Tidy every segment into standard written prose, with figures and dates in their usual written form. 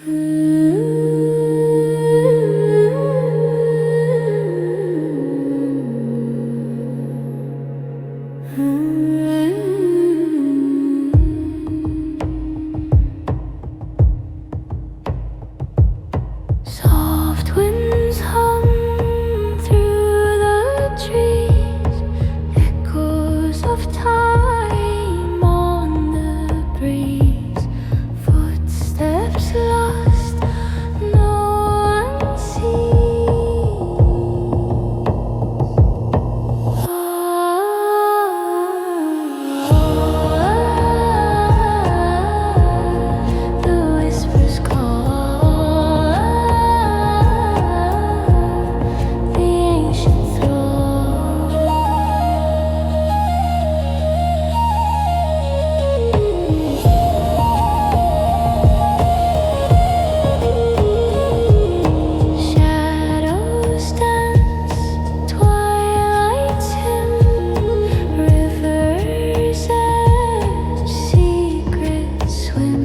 Soft winds hum through the trees, echoes of time on the breeze, footsteps lost, no one sees. The whispers call the ancient throne. Shadows dance, twilight's hymn, rivers edge, secrets swim,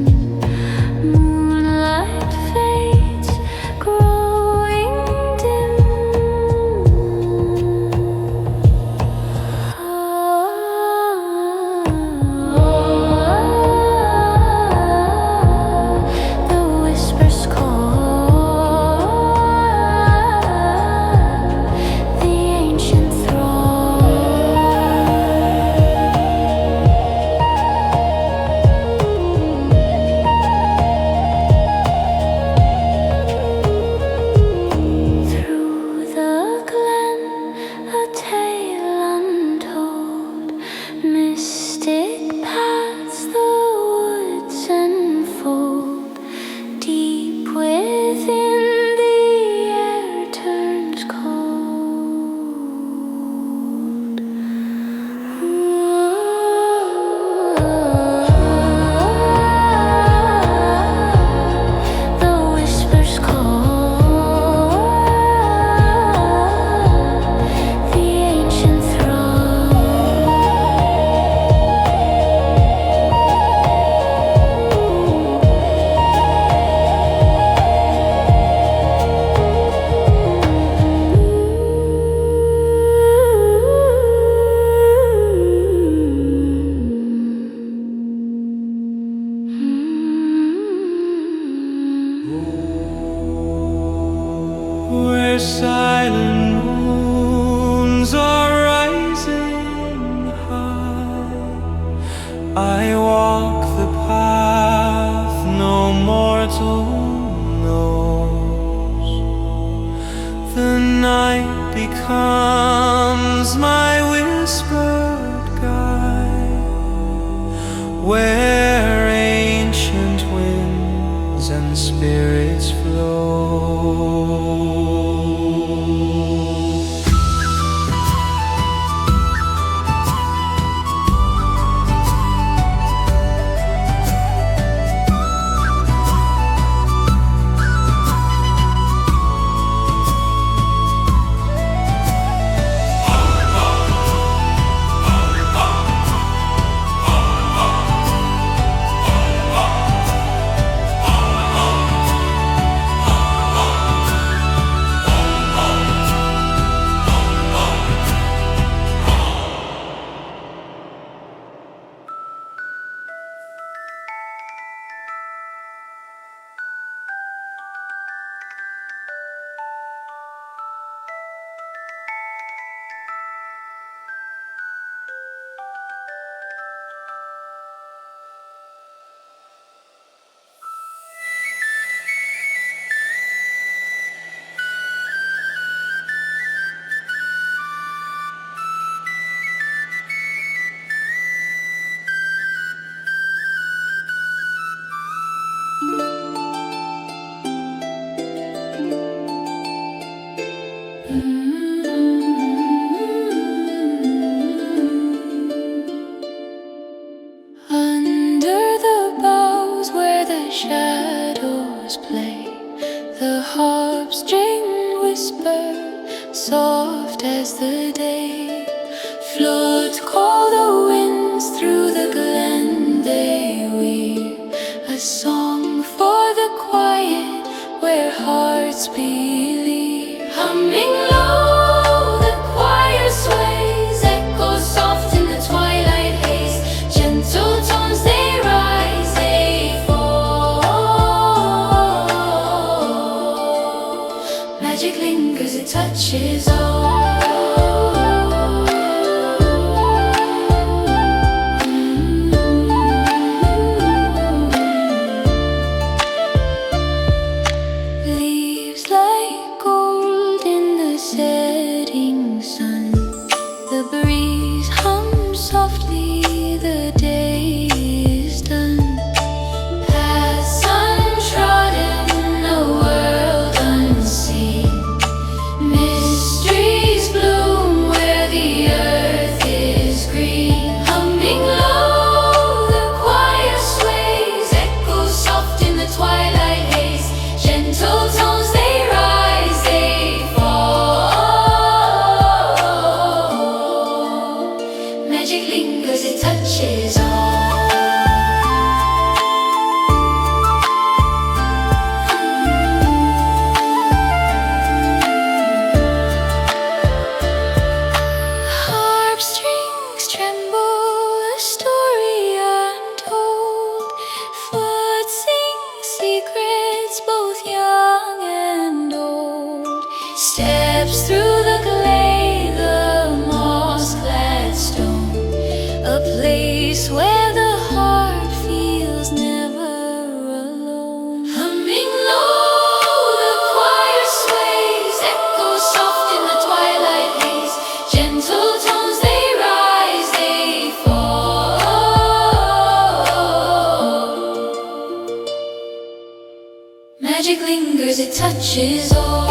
moonlight fades, growing dim. The whispers call the ancient throne. Through the glen, a tale untold, mystic paths the woods enfold. Deep within, the air turns cold. The whispers call the ancient throne. Where silent moons are rising high, I walk the path no mortal knows. The night becomes my whispered guide, where ancient winds and spirits flow. Under the boughs where the shadows play, the harp string whisper, soft as the day. Floods call the winds through the glen, they weave a song for the quiet hearts believe. Humming low, the choir sways, echo soft in the twilight haze. Gentle tones they rise, they fall. Magic lingers, it touches all. Steps through the glade, the moss-clad stone, a place where the heart feels never alone. Humming low, the choir sways, echo soft in the twilight haze. Gentle tones they rise, they fall. Magic lingers, it touches all.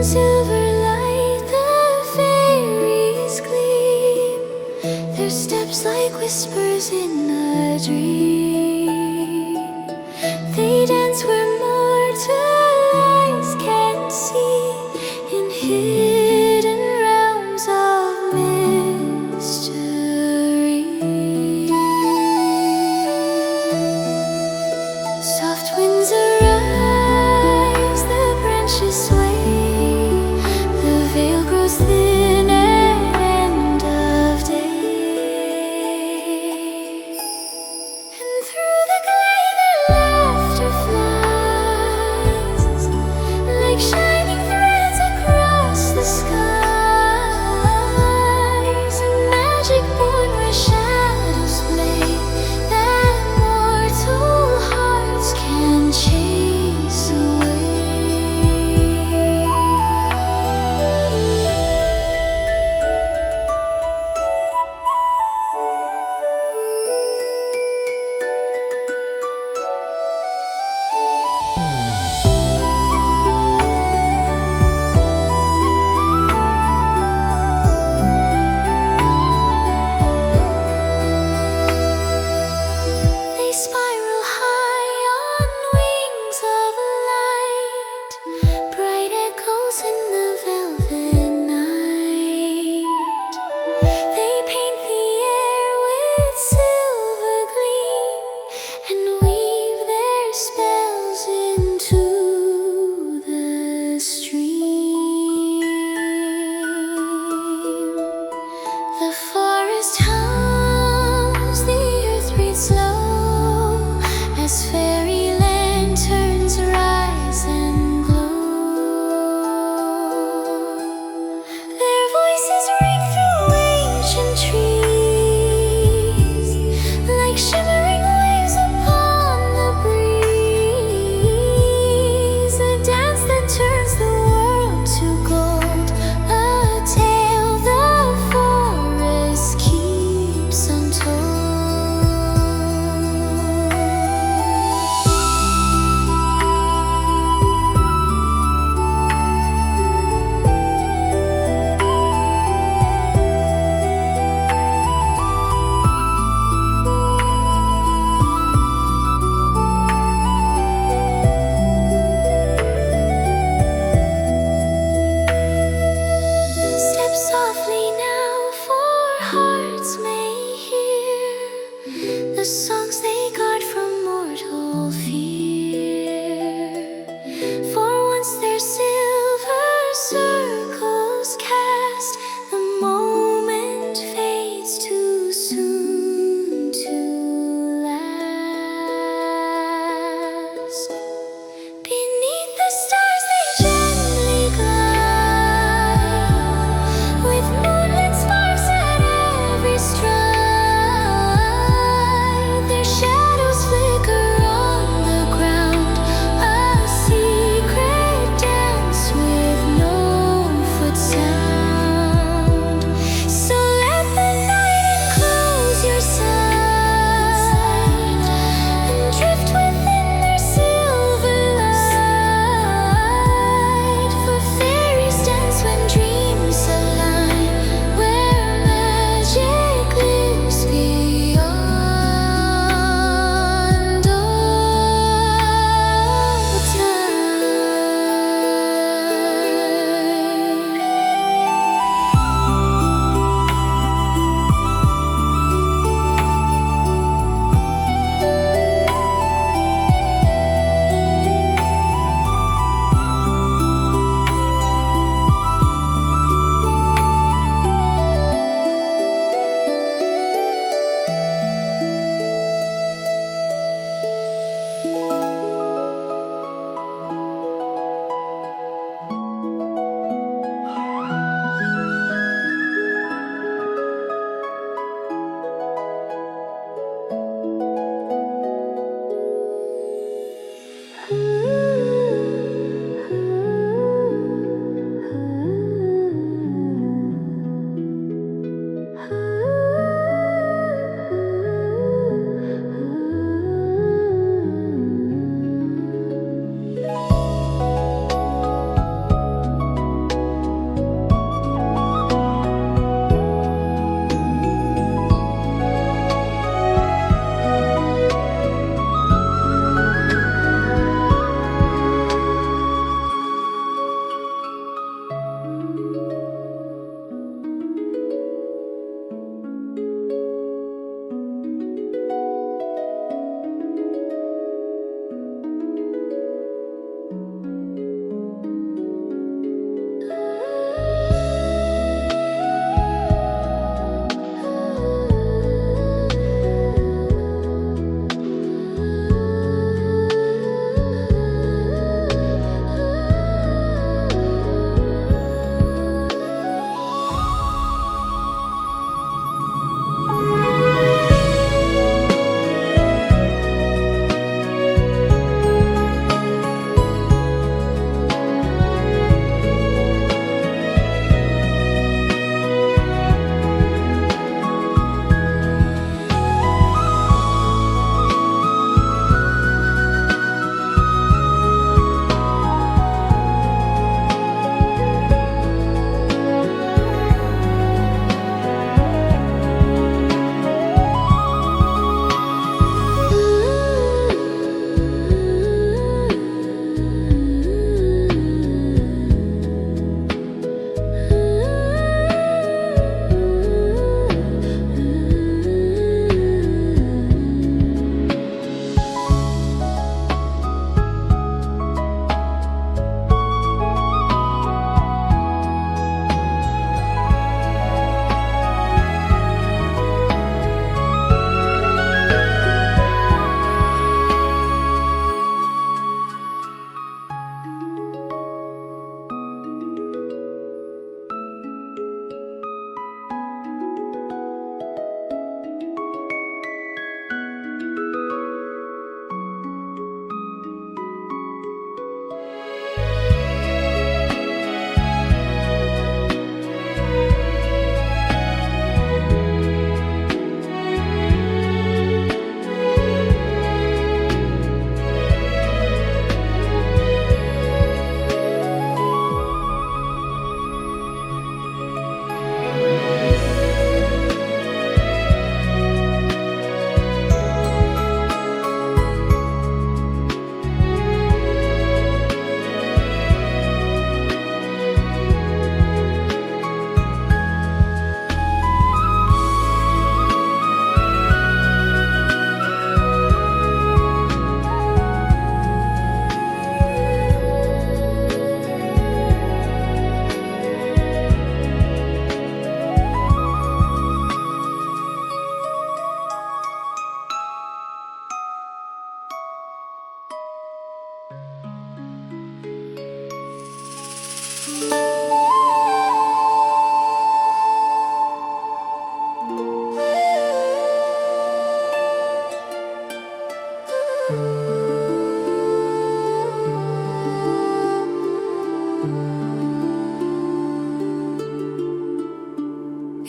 silver light the fairies gleam, their steps like whispers in a dream. They dance where mortal eyes can't see, in hidden realms of mystery. Soft winds arise, the branches sway, the veil grows thin at end of day, and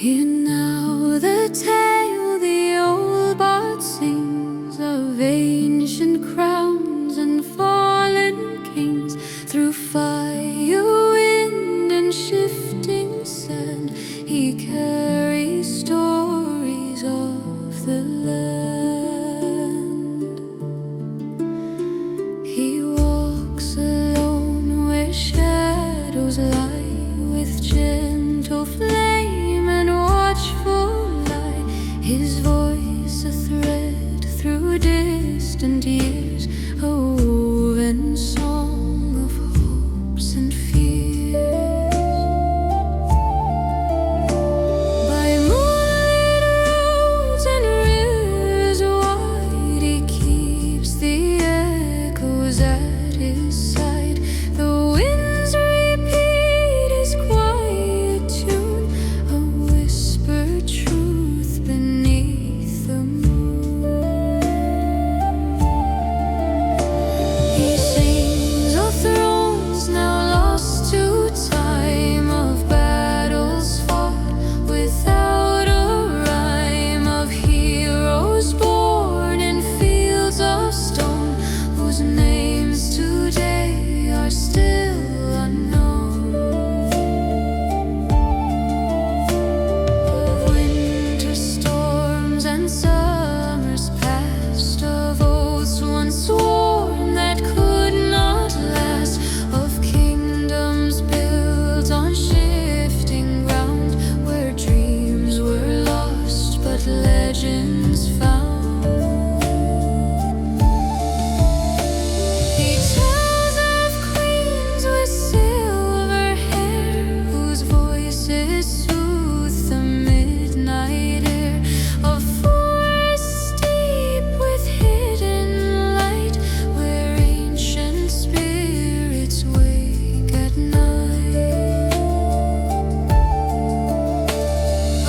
Hear now the tale the old bard sings of ancient crowns and fallen kings. Through fire, wind, and shifting sand, he carries stories of the land. He walks alone where shadows lie, with gentle flame and watchful eye. His voice a thread through distant years, a woven song of hopes and fears. By moonlit roads and rivers wide, he keeps the echoes at his side. The winds repeat his quiet tune, a whispered truth beneath the moon. He sings of thrones now lost to time, of battles fought without a rhyme, of heroes born in fields of stone, whose names today are still unknown. Of winter storms and summers past, of oaths once sworn that could not last, of kingdoms built on shifting ground, where dreams were lost but legends found. He tells of queens with silver hair, whose voices soothe the midnight air, of forests deep with hidden light, where ancient spirits wake at night.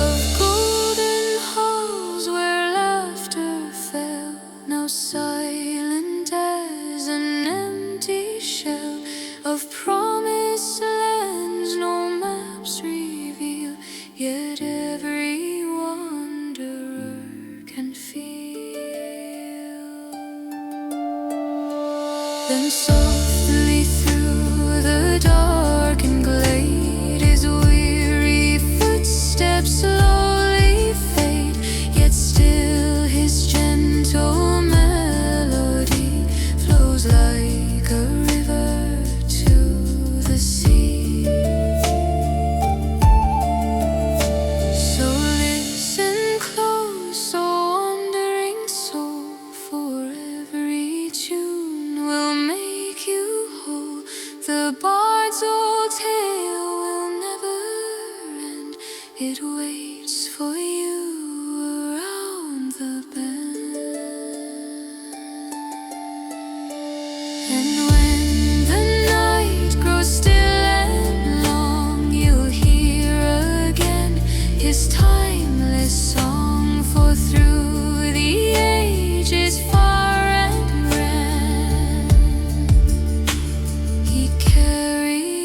Of golden halls where laughter fell, now silent as an empty shell, of promised lands no maps reveal, yet every wanderer can feel. Then softly through the darkened glade, his weary footsteps slowly fade, yet still his gentle melody flows like a river to the sea. So listen close, O wandering soul, for every tune will make you whole. The bard's old tale will never end, it waits for you around the bend. And when the night grows still and long, you'll hear again his timeless song, for through the ages far and grand, he carries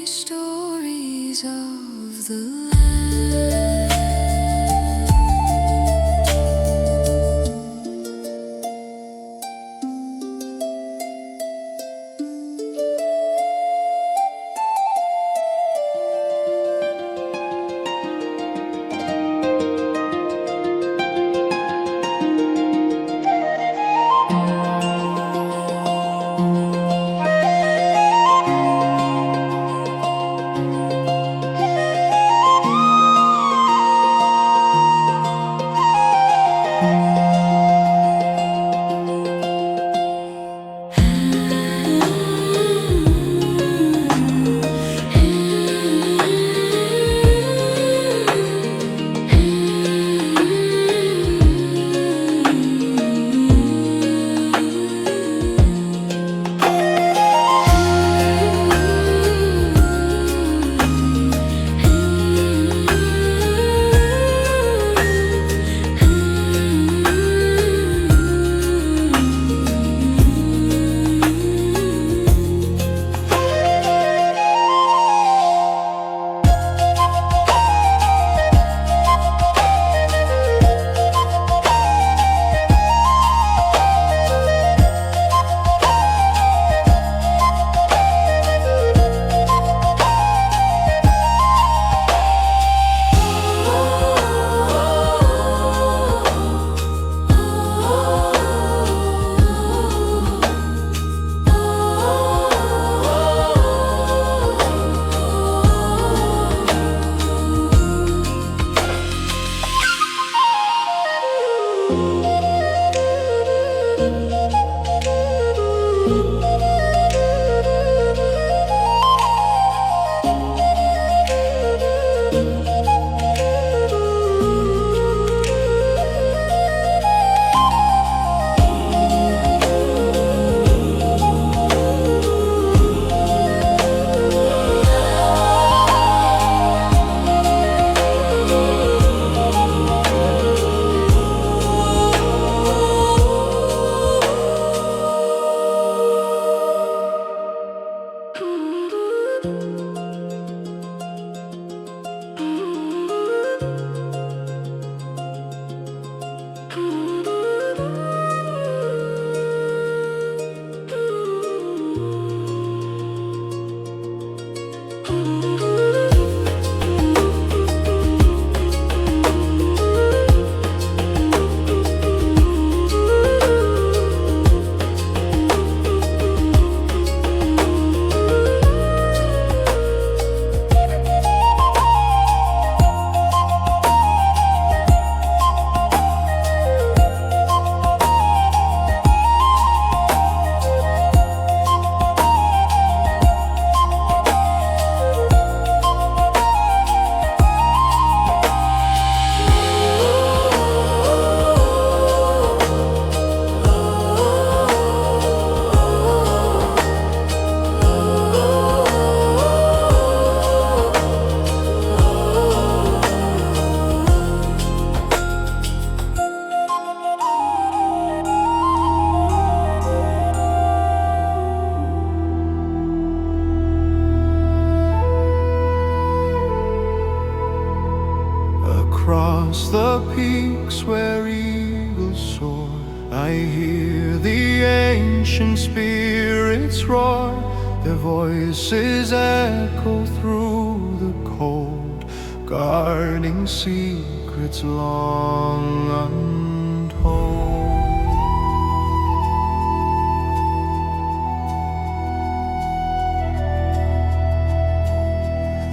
stories of the land. Across the peaks where eagles soar, I hear the ancient spirits roar. Their voices echo through the cold, guarding secrets long untold.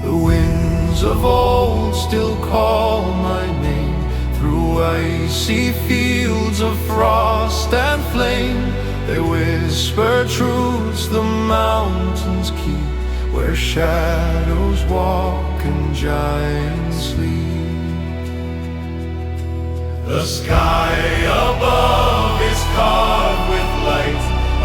The winds of old still call my name through icy fields of frost and flame. They whisper truths the mountains keep, where shadows walk and giants sleep. The sky above is carved with light,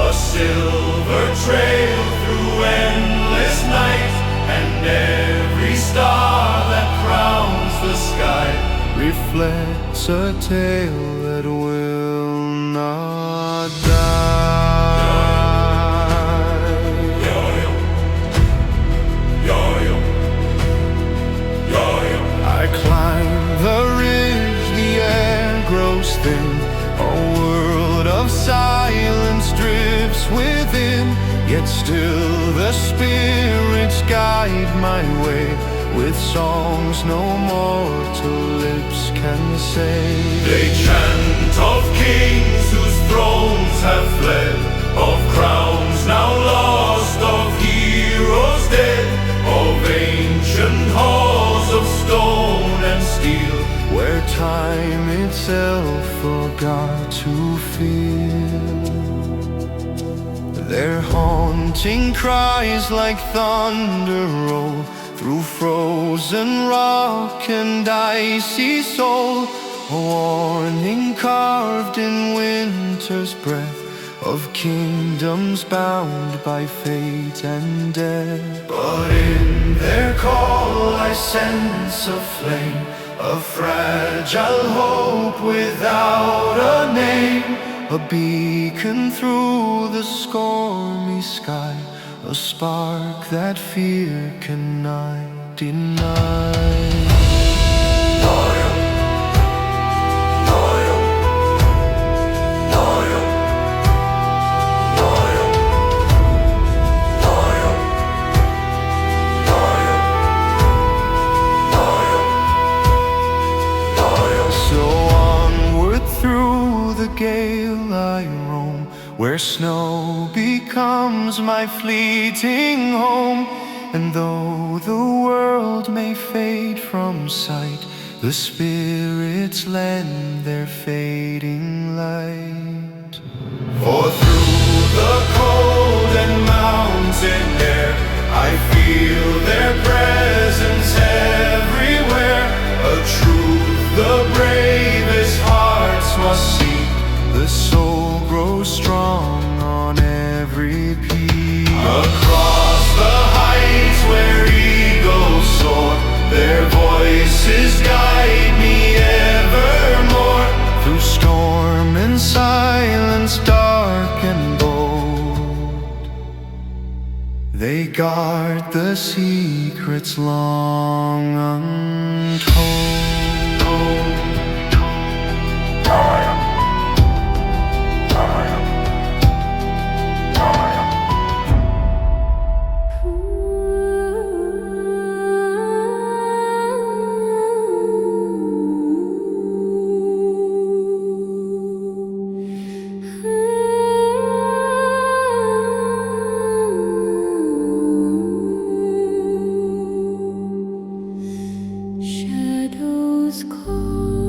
a silver trail through endless night. And every star that crowns the sky reflects a tale that will not die. I climb the ridge, the air grows thin, a world of silence drifts within. Yet still the spirits guide my way, with songs no mortal lips can say. They chant of kings whose thrones have fled, of crowns now lost, of heroes dead, of ancient halls of stone and steel, where time itself forgot to feel. Their haunting cries like thunder roll through frozen rock and icy soul, a warning carved in winter's breath of kingdoms bound by fate and death. But in their call I sense a flame, a fragile hope without a name, a beacon through the stormy sky, a spark that fear cannot deny. Gale I roam, where snow becomes my fleeting home. And though the world may fade from sight, the spirits lend their fading light. For through the cold and mountain air I feel their presence everywhere, a truth the bravest hearts must seek. The soul grows strong on every peak. Across the heights where eagles soar, their voices guide me evermore, through storm and silence dark and bold. They guard the secrets long untold. Shadows call.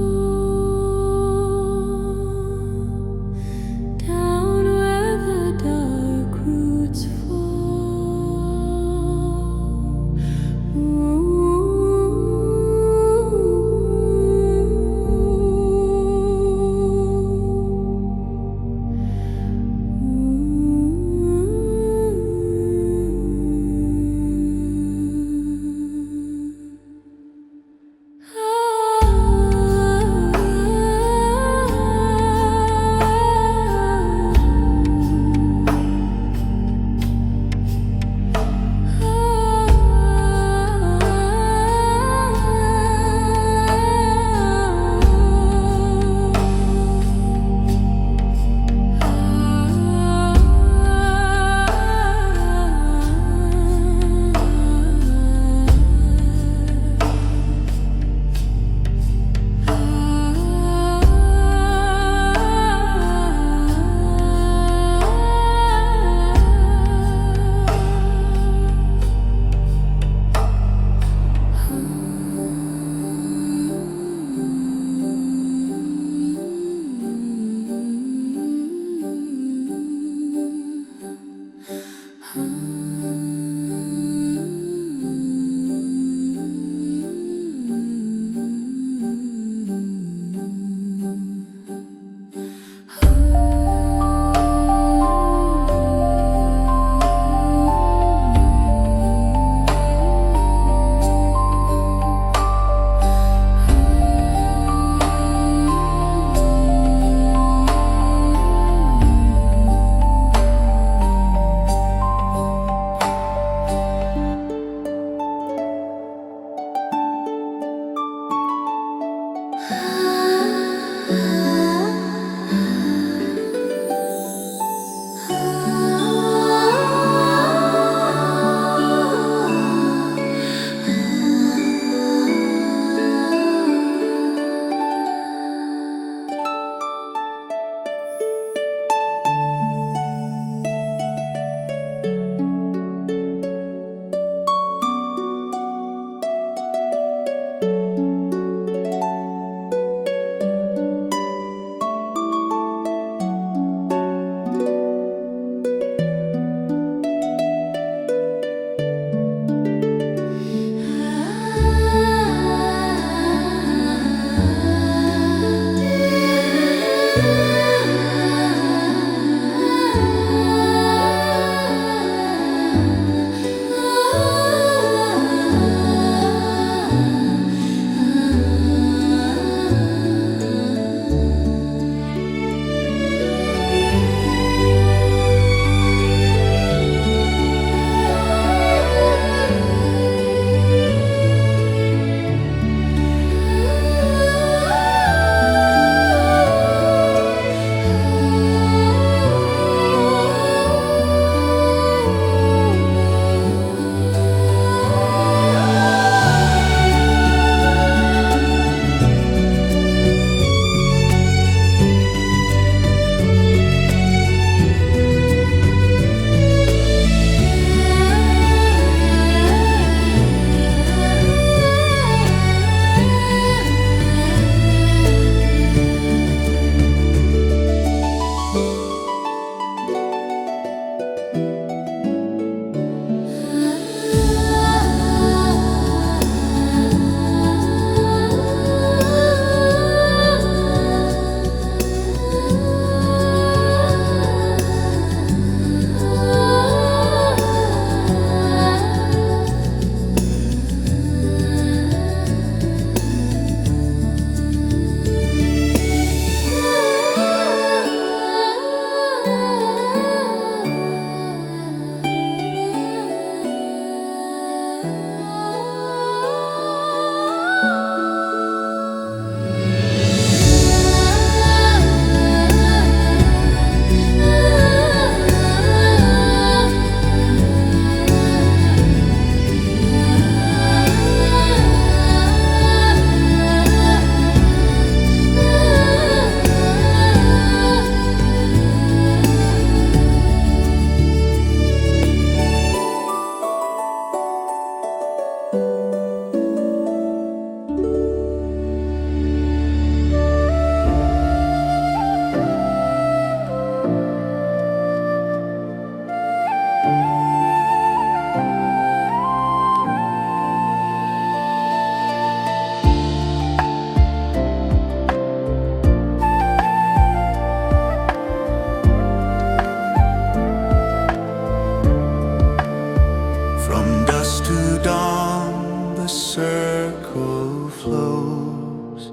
flows,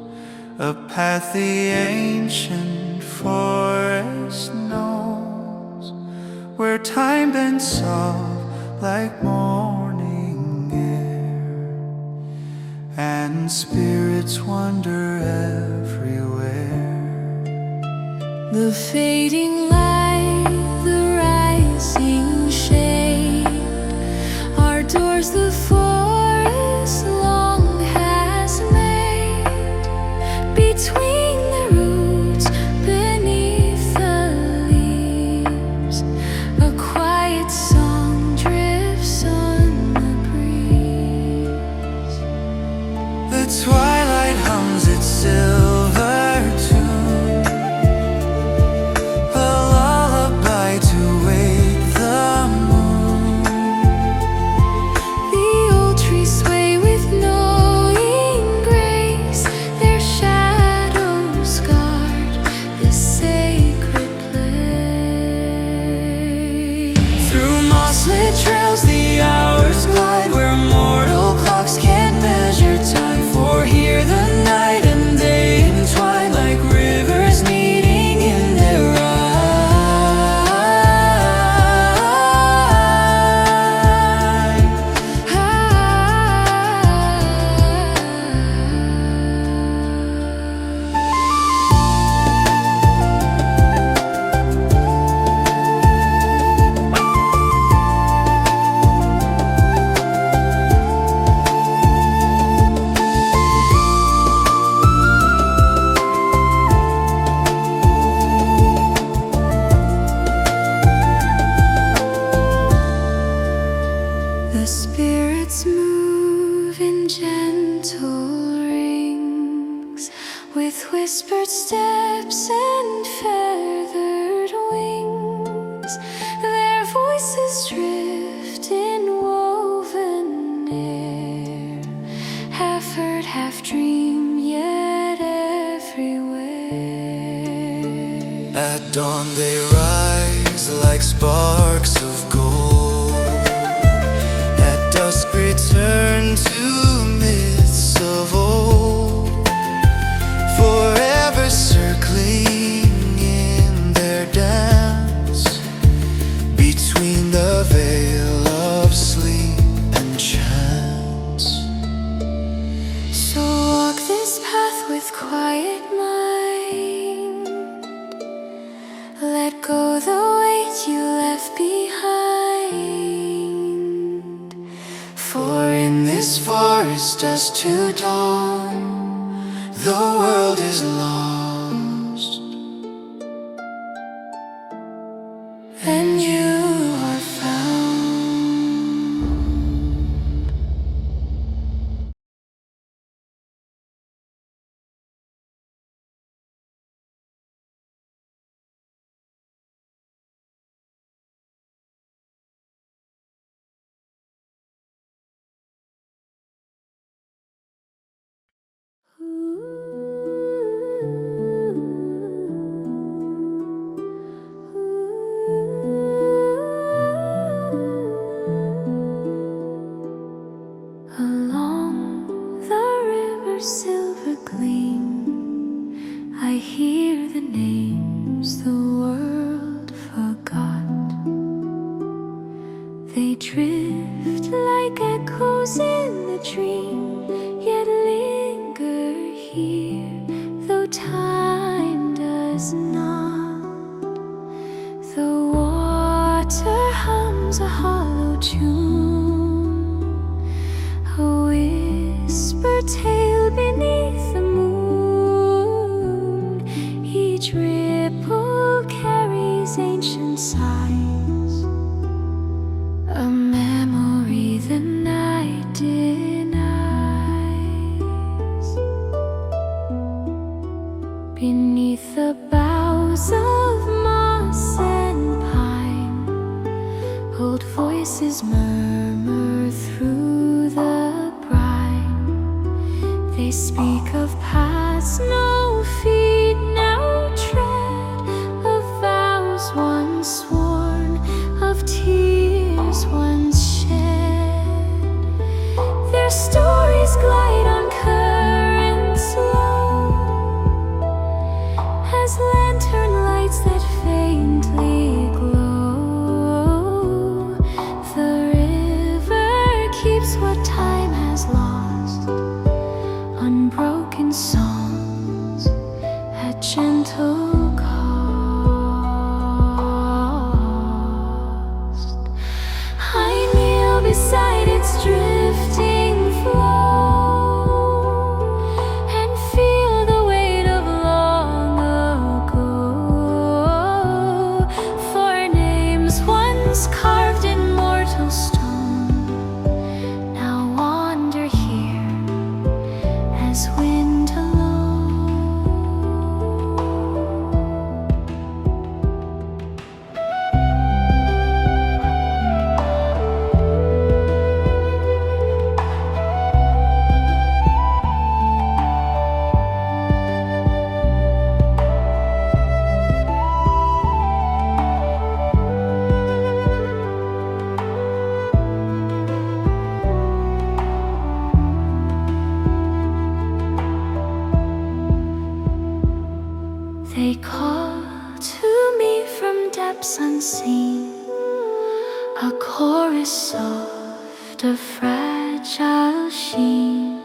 a path the ancient forest knows, where time bends soft like morning air, and spirits wander everywhere. The fading light, the rising shade, our doors the forest long has made. Between the roots, beneath the leaves, a quiet song drifts on the breeze. The twilight hums its silver tune, a lullaby to wake the moon. The old trees sway with knowing grace, their shadows guard this sacred place. Through moss-lit trails the hours glide, where mortal clocks can't measure time. For here the night and day entwine, like rivers meeting in their rhyme. The spirits move in gentle rings, with whispered steps and feathered wings. Their voices drift in woven air, half heard, half dream, yet everywhere. At dawn they rise like sparks of gold, at dusk return to myths of old, forever circling in their dance, between the veil of sleep and chance. So walk this path with quiet mind, let go the weight you left behind. For in this forest dusk to dawn, the world is lost, and you are found. Along the river's silver gleam, I hear the names the world forgot. They drift like echoes in the dream, yet linger here, though time does not. The water hums a hollow tune, a whisper tale beneath the moon. Each ripple carries ancient sighs, a memory the night denies. Beneath the boughs of moss and pine, old voices murmur through the brine. They speak of paths no feet now tread, of vows once sworn, of tears once shed. Their stories glide on currents songs at gentle cost. I kneel beside its drifting flow and feel the weight of long ago. For names once carved in mortal stone now wander here as wind alone. They call to me from depths unseen, a chorus soft of fragile sheen,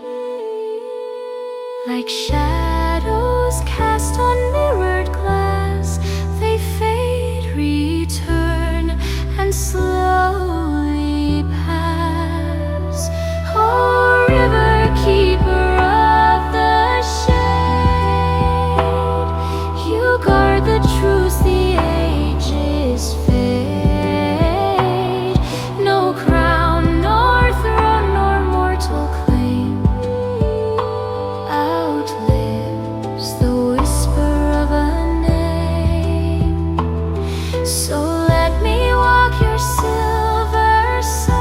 like shadows cast on mirrored glass. They fade, return, and slowly pass. Oh, river keeper of the shade, you guard the truths the ages fade. No crown, nor throne, nor mortal claim outlives the whisper of a name. So let me walk your silver side,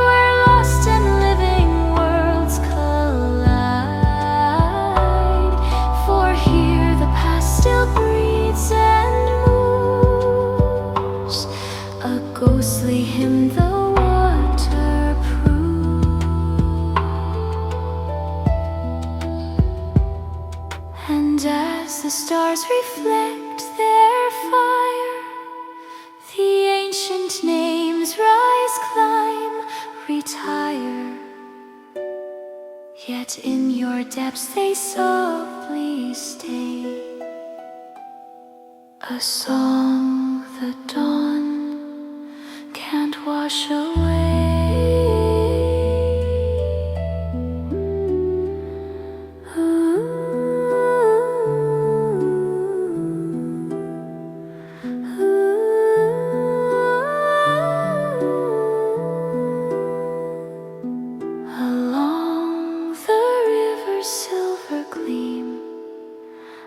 where lost and living worlds collide. For here the past still breathes and moves, a ghostly hymn the water proves. And as the stars reflect their fire, the ancient names rise, climb, retire. Yet in your depths they softly stay, a song the dawn can't wash away. Along the river's silver gleam,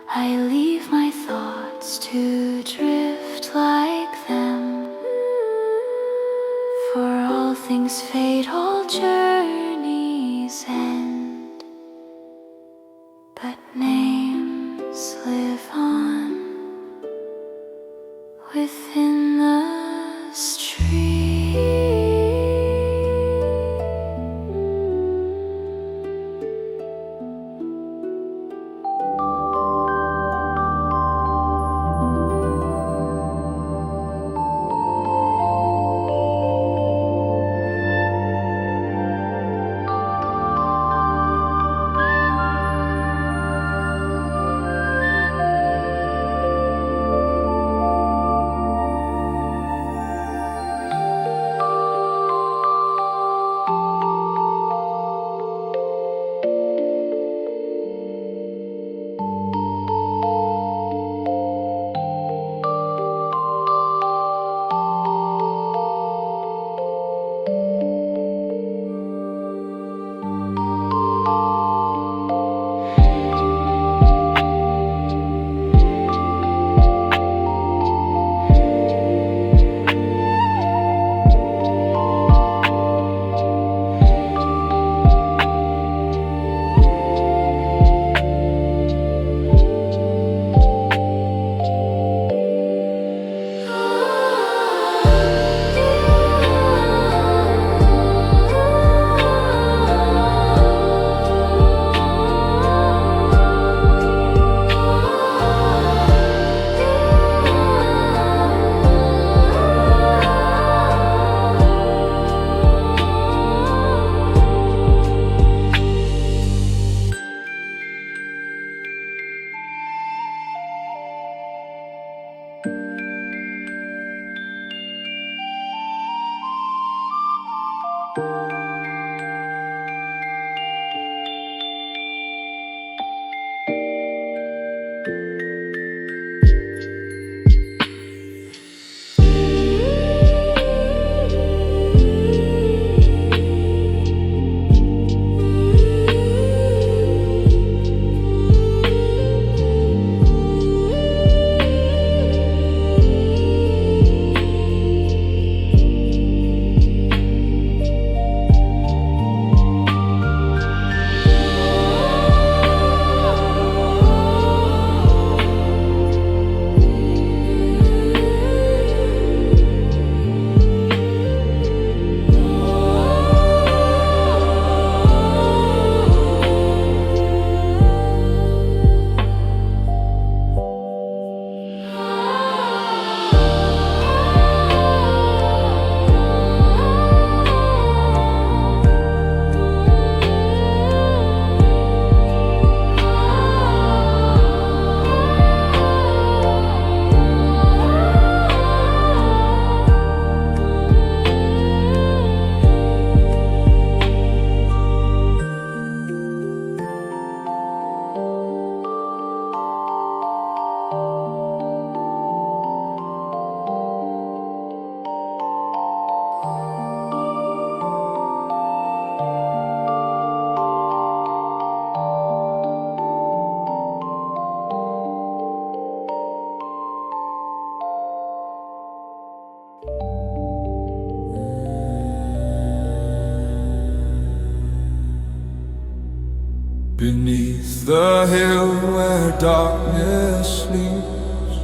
I leave my thoughts to drift like them. For all things fade, all journeys end, but names live on within the stream. Beneath the hill where darkness sleeps,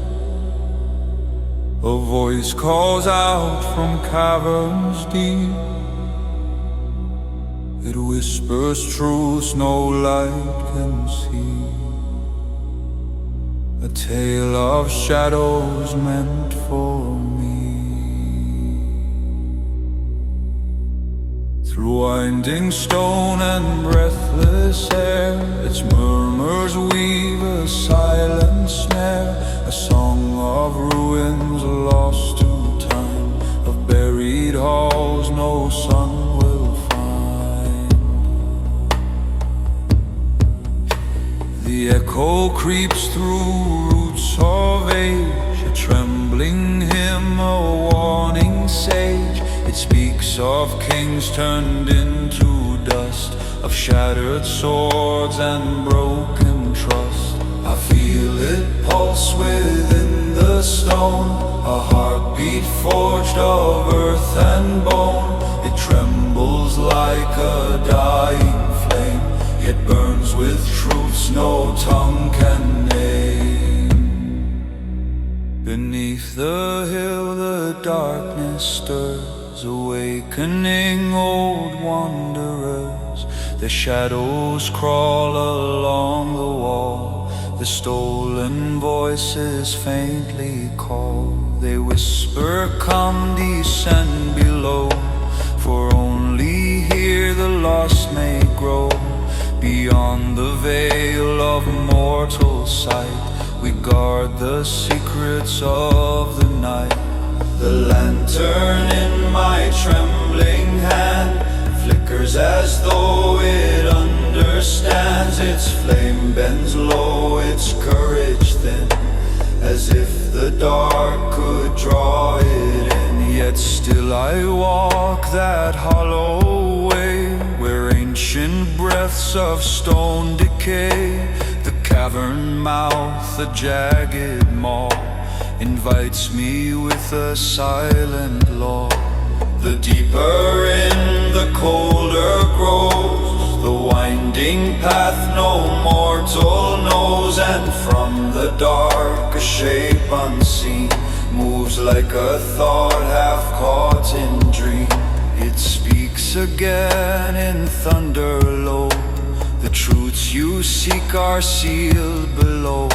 a voice calls out from caverns deep. It whispers truths no light can see, a tale of shadows meant for me. Through winding stone and breathless air, its murmurs weave a silent snare, a song of ruins lost to time, of buried halls no sun will find. The echo creeps through roots of age, a trembling hymn, a warning sage. It speaks of kings turned into dust, of shattered swords and broken trust. I feel it pulse within the stone, a heartbeat forged of earth and bone. It trembles like a dying flame, it burns with truths no tongue can name. Beneath the hill the darkness stirs, awakening old wanderers. The shadows crawl along the wall, the stolen voices faintly call. They whisper, come descend below, for only here the lost may grow. Beyond the veil of mortal sight, we guard the secrets of the night. The lantern in my trembling hand flickers as though it understands. Its flame bends low, its courage thin, as if the dark could draw it in. Yet still I walk that hollow way, where ancient breaths of stone decay. The cavern mouth, the jagged maw, invites me with a silent law. The deeper in, the colder grows, the winding path no mortal knows. And from the dark a shape unseen moves like a thought half caught in dream. It speaks again in thunder low, the truths you seek are sealed below.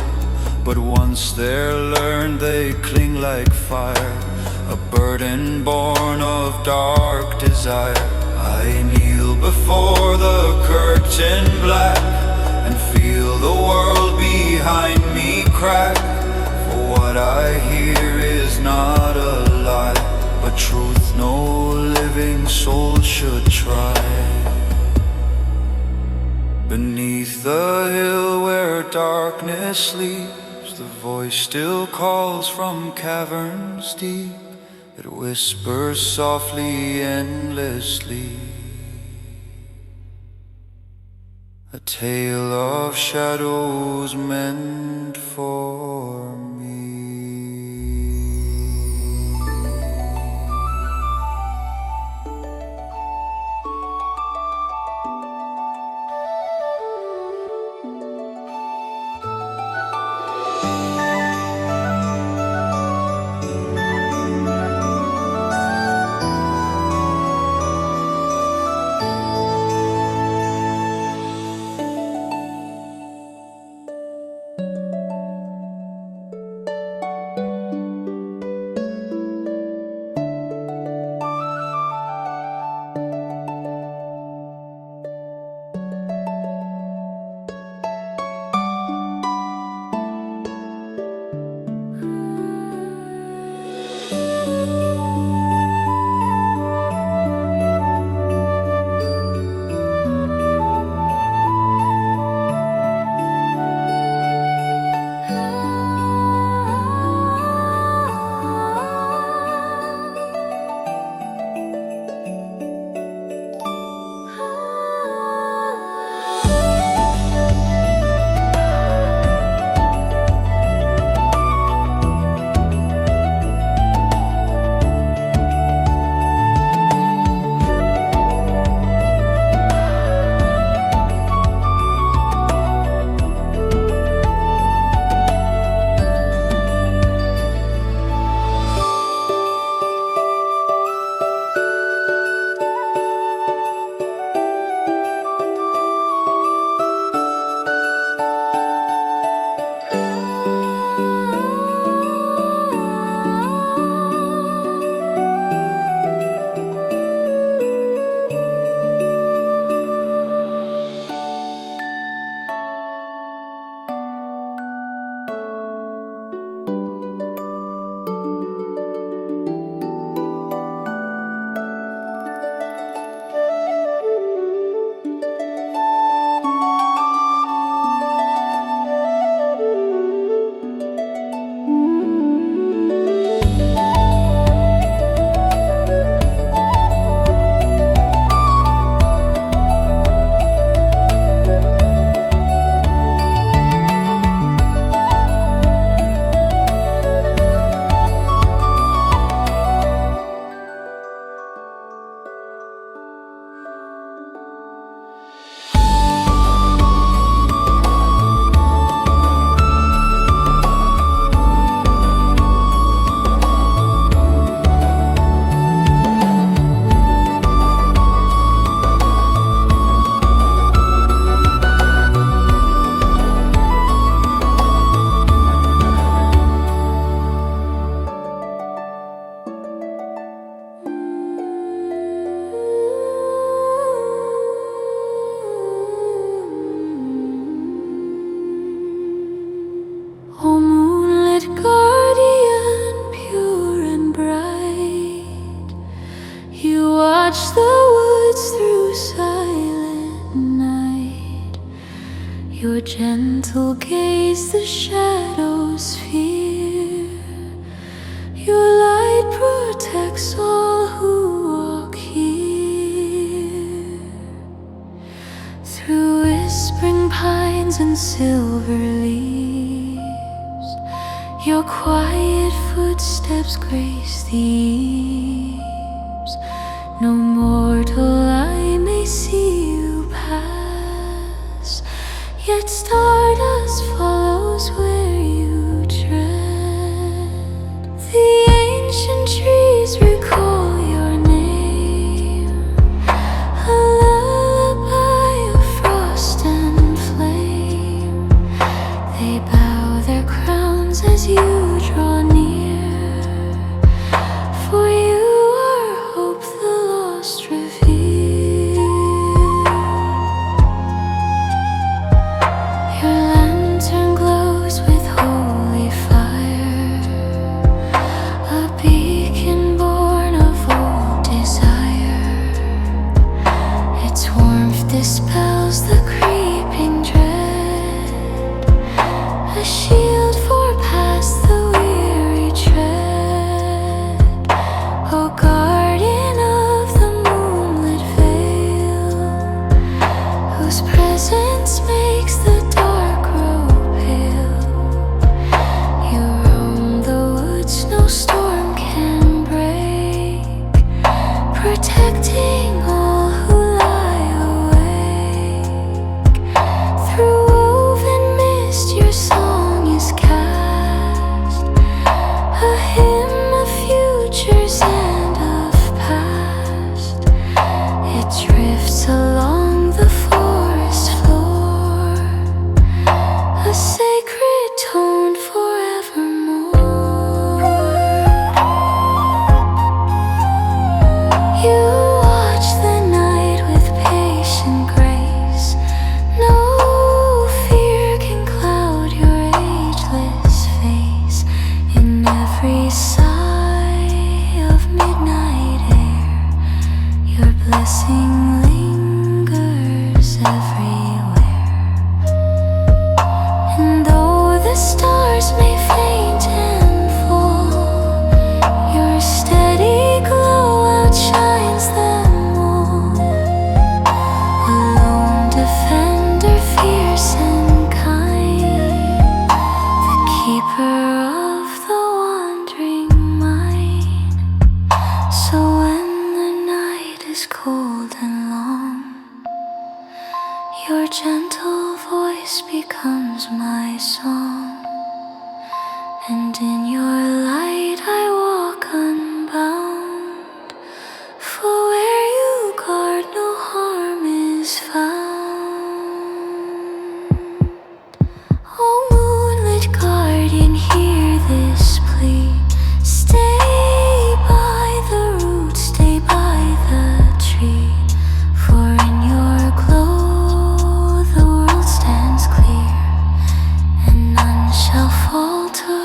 But once they're learned they cling like fire, a burden born of dark desire. I kneel before the curtain black and feel the world behind me crack. For what I hear is not a lie, but truth no living soul should try. Beneath the hill where darkness sleeps, the voice still calls from caverns deep. It whispers softly, endlessly, a tale of shadows meant for me. gentle gaze the shadows fear. Your light protects all who walk here. Through whispering pines and silver leaves, your quiet footsteps grace the eaves. No mortal eye may see you pass, yet stardust follows where you tread. The ancient trees recall your name, a lullaby of frost and flame. They bow their crowns as you draw near, for you are hope the lost reveal. Your lantern glows with holy fire, a beacon born of old desire. Its warmth dispels the creeping dread, a shield for past the weary tread. O guardian of the moonlit veil, whose presence makes the dark grow pale. You roam the woods no storm can break, protecting all who lie awake. Through woven mist your song is cast, a hymn of futures and of past. It drifts along the forest floor, a sacred tone forevermore. You watch the night with patient grace. No fear can cloud your ageless face. In every sigh of midnight air, your blessing lingers everywhere. And though the stars may faint and fall, your steady glow outshines them all. A lone defender, fierce and kind, the keeper of the wandering mind. So when the night is cold and long, your gentle voice becomes my song, and in your light I walk unbound. For where you guard, no harm is found. Oh moonlit guardian, hear this plea. Stay by the root, stay by the tree. For in your glow the world stands clear, and none shall falter.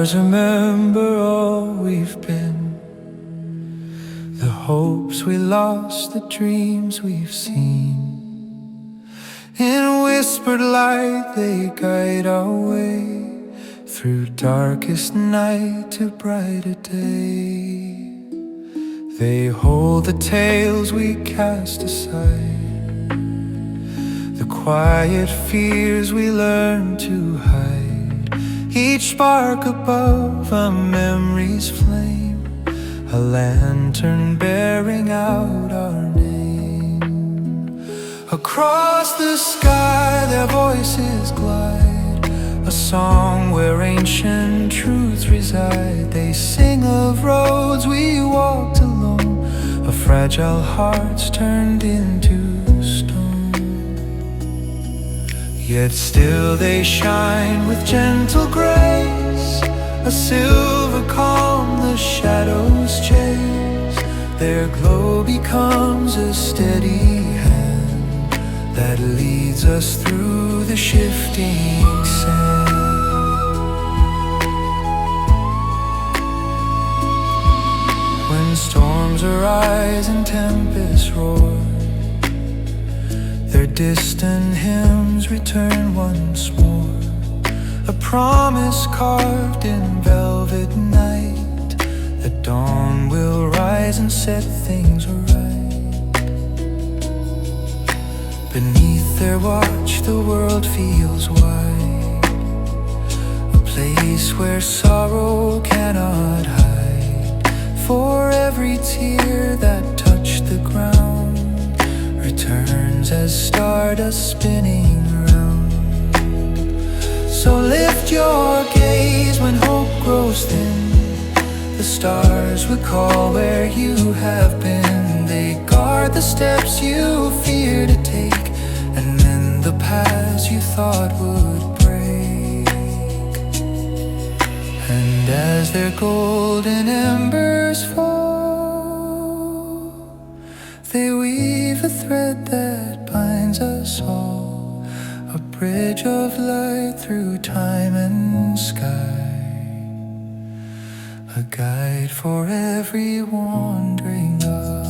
stars remember all we've been, the hopes we lost, the dreams we've seen. In whispered light they guide our way, through darkest night to brighter day. They hold the tales we cast aside, the quiet fears we learn to hide. Each spark above a memory's flame, a lantern bearing out our name. Across the sky their voices glide, a song where ancient truths reside. They sing of roads we walked alone, of fragile hearts turned into stone. Yet still they shine with gentle grace, a silver calm the shadows chase. Their glow becomes a steady hand that leads us through the shifting sand. When storms arise and tempests roar, their distant hymns return once more, a promise carved in velvet night, that dawn will rise and set things right. Beneath their watch the world feels wide, a place where sorrow cannot hide. For every tear that touched the ground returns as stardust spinning round. So lift your gaze when hope grows thin, the stars recall where you have been. They guard the steps you fear to take, and mend the paths you thought would break. And as their golden embers fall, they weave a thread that binds us all, a bridge of light through time and sky, a guide for every wandering eye.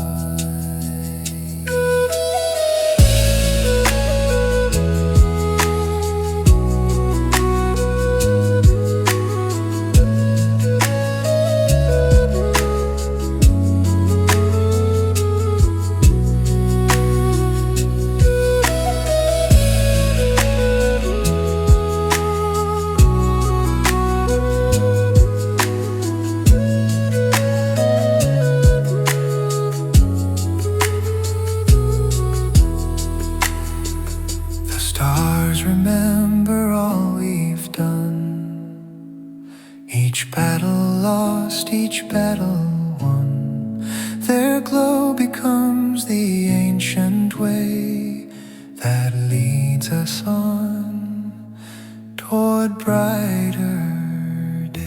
Remember all we've done, each battle lost, each battle won. Their glow becomes the ancient way that leads us on toward brighter day.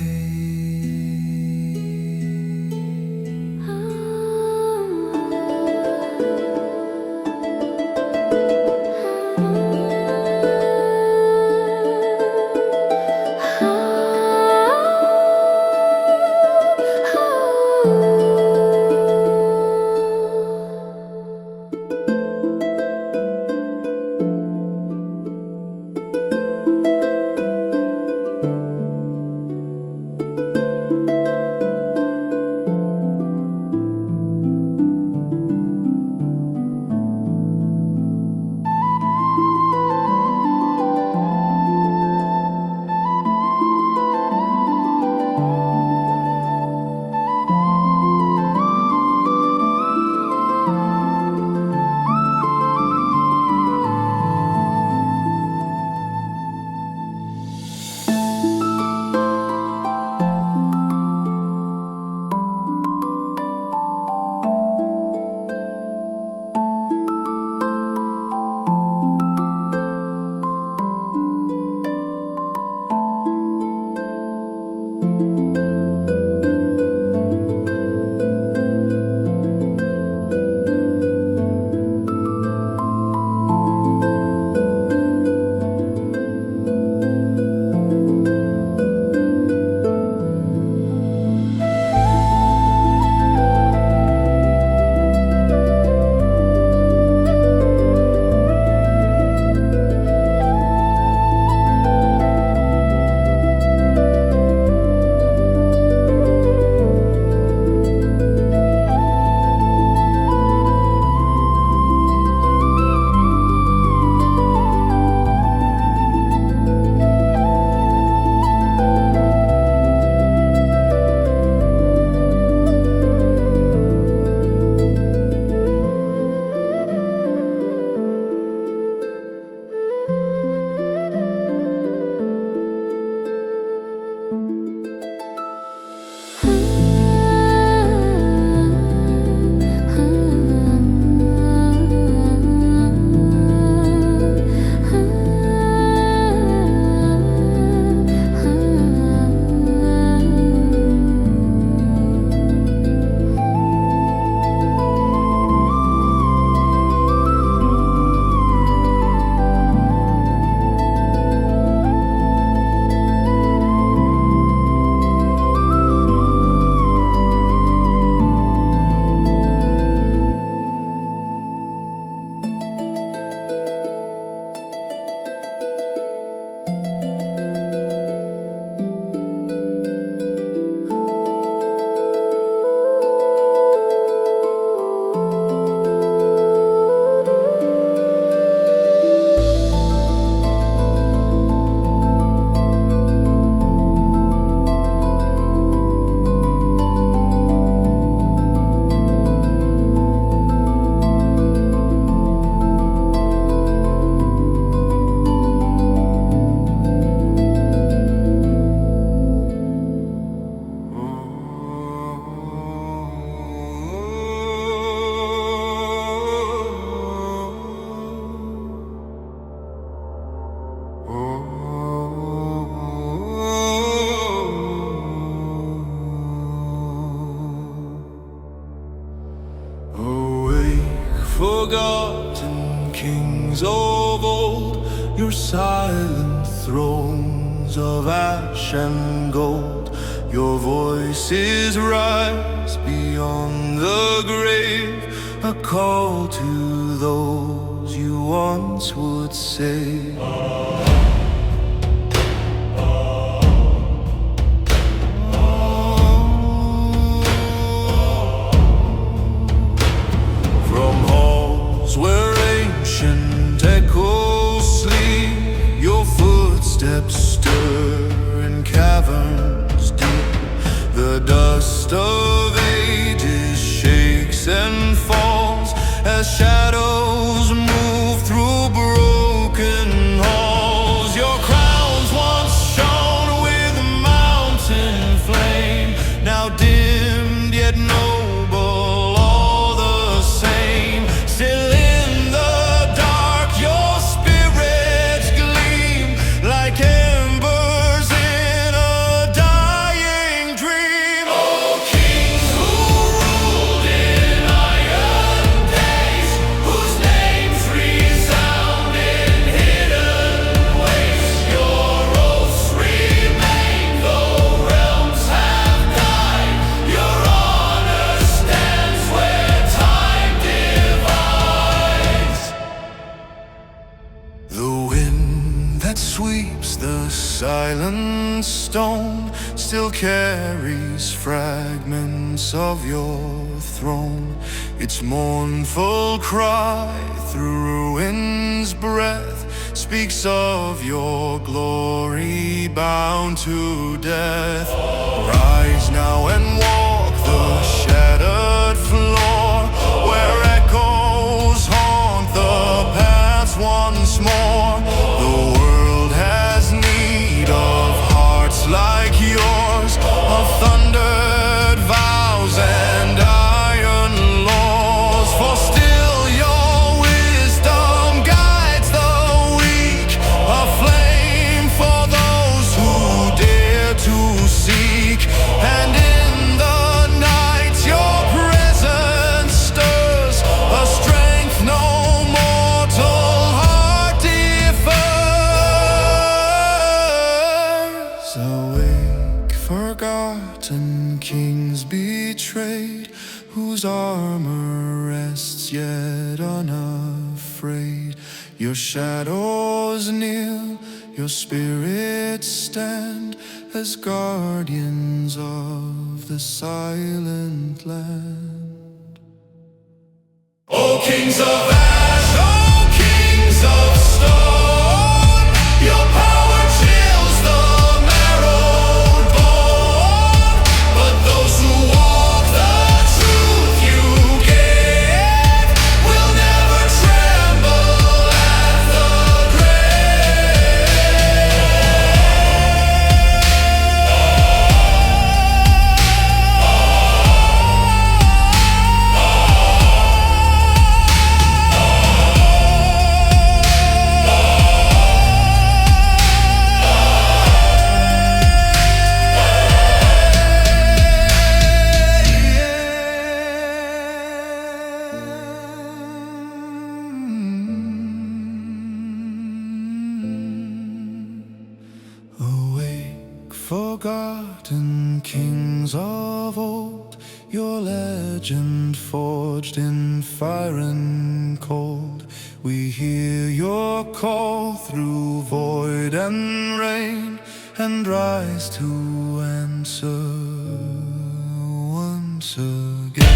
forgotten kings of old, your silent thrones of ash and gold, your voices rise beyond the grave, a call to those you once would save. Where ancient echoes sleep, your footsteps stir in caverns deep. The dust of ages shakes and falls as shadows move through broken halls. Your crowns once shone with mountain flame, now dimmed yet noble all the same. Still sweeps the silent stone, still carries fragments of your throne. Its mournful cry through ruin's breath speaks of your glory bound to death. Rise now and walk the shattered floor, where echoes haunt the past once more. The world has need of hearts like yours, of thundered vows and iron laws. For still your wisdom guides the weak, a flame for those who dare to seek. And in the night your presence stirs a strength no mortal heart defers. Awake, forgotten kings betrayed, whose armor rests yet unafraid. Your shadows kneel, your spirits stand as guardians of the silent land. O kings of ash, O kings of stone, your power chills the marrow bone. But those who walk the truth you give will never tremble at the Awake, forgotten kings of old, your legend forged in fire and cold. We hear your call through void and rain, and rise to answer once again.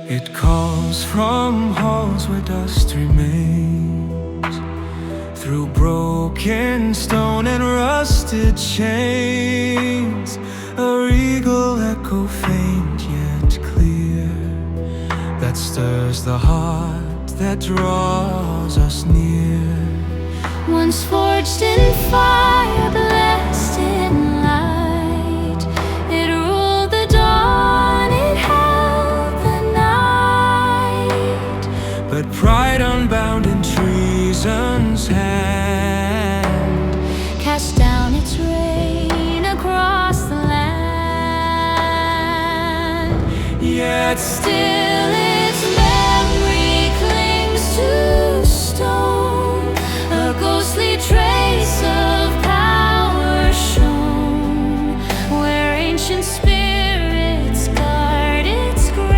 It calls from halls where dust remains, through broken stone and rusted chains. A regal echo faint yet clear, that stirs the heart, that draws us near. Once forged in fire, blessed in light, it ruled the dawn, it held the night. But pride unbound in treason's hand Cast down its reign across the land. Yet Still its memory clings to stone, a ghostly trace of power shown, where ancient spirits guard its grace,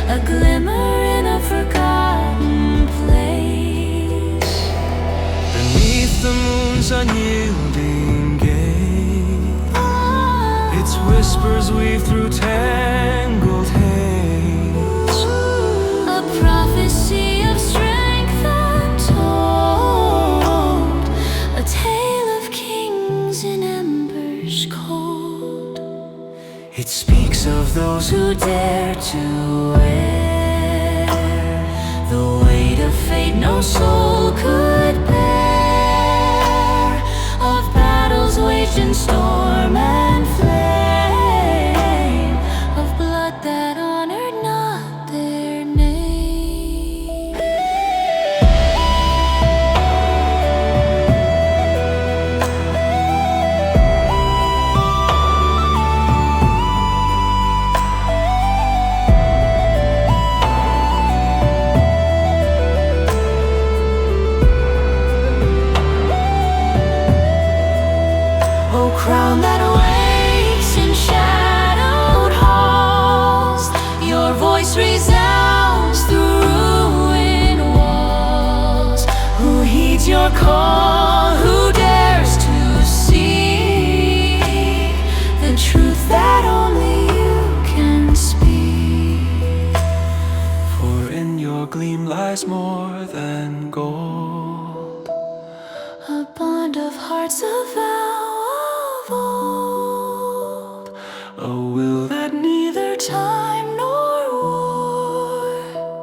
a glimmer in a forgotten place. beneath the moon's unyielding gaze, its whispers weave through tangled haze. A prophecy of strength untold, a tale of kings in embers cold. It speaks of those who dare to wear the weight of fate no soul could bear, Of battles waged in storm and flame, of blood that honored not their name. oh Crown that wakes in shadowed halls, your voice resounds through ruined walls. Who heeds your call? Who dares to seek the truth that only you can speak? for in your gleam lies more than gold. A bond of hearts, a vow of old, A will that neither time nor war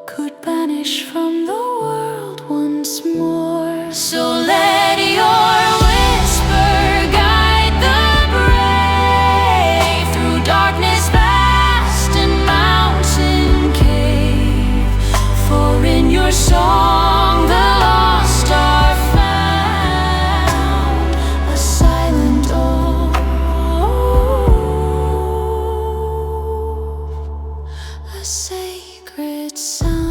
could banish from the world once more. So let your whisper guide the brave through darkness vast and mountain cave, for in your song the lost are found, a silent oath, a sacred sound.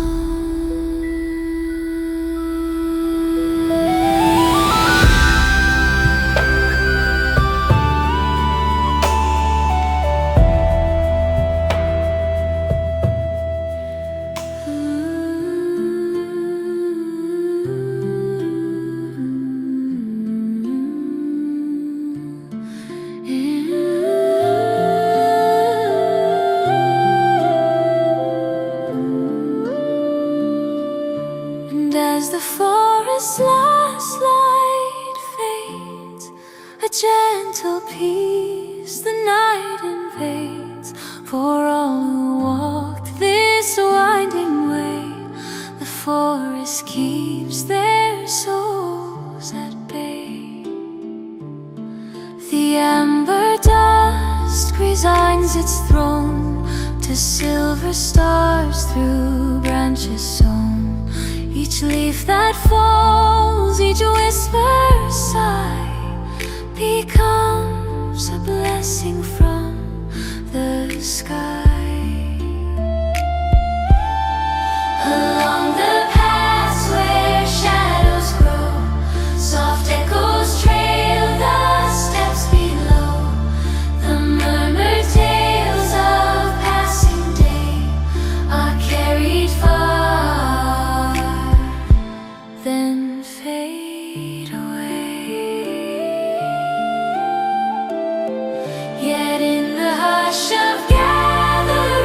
And as the forest's last light fades, a gentle peace the night invades. For all who walked this winding way, the forest keeps their souls at bay. The amber dusk resigns its throne to silver stars through branches sown. Each leaf that falls, each whisper sigh, becomes a blessing from the sky. Along the paths where shadows grow, soft echoes trail the steps below. The murmured tales of passing day are carried far, then fade away. Yet in the hush of gathering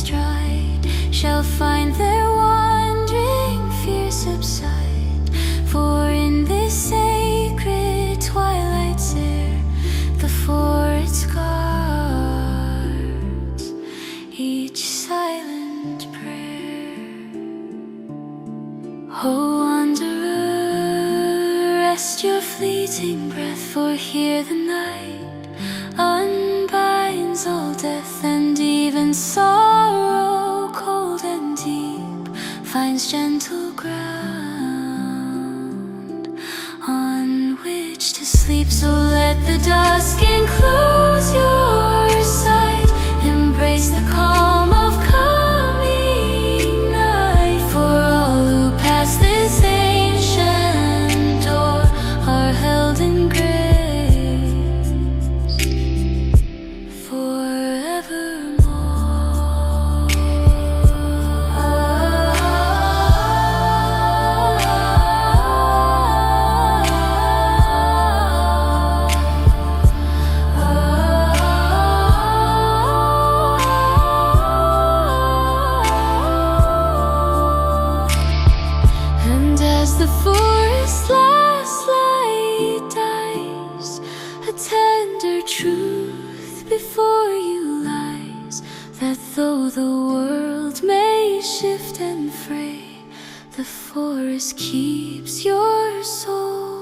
stride shall find their wandering fear subside. For in this sacred twilight's air, the forest guards each silent prayer. O wanderer, rest your fleeting breath, for here the night unbinds all death, and even sorrow, cold and deep, finds gentle ground on which to sleep. So let the dusk enclose your sight, embrace the calm of coming night. For all who pass this ancient door are held in grace forevermore. And as the forest's last light dies, a tender truth before you lies, that though the world may shift and fray, the forest keeps your soul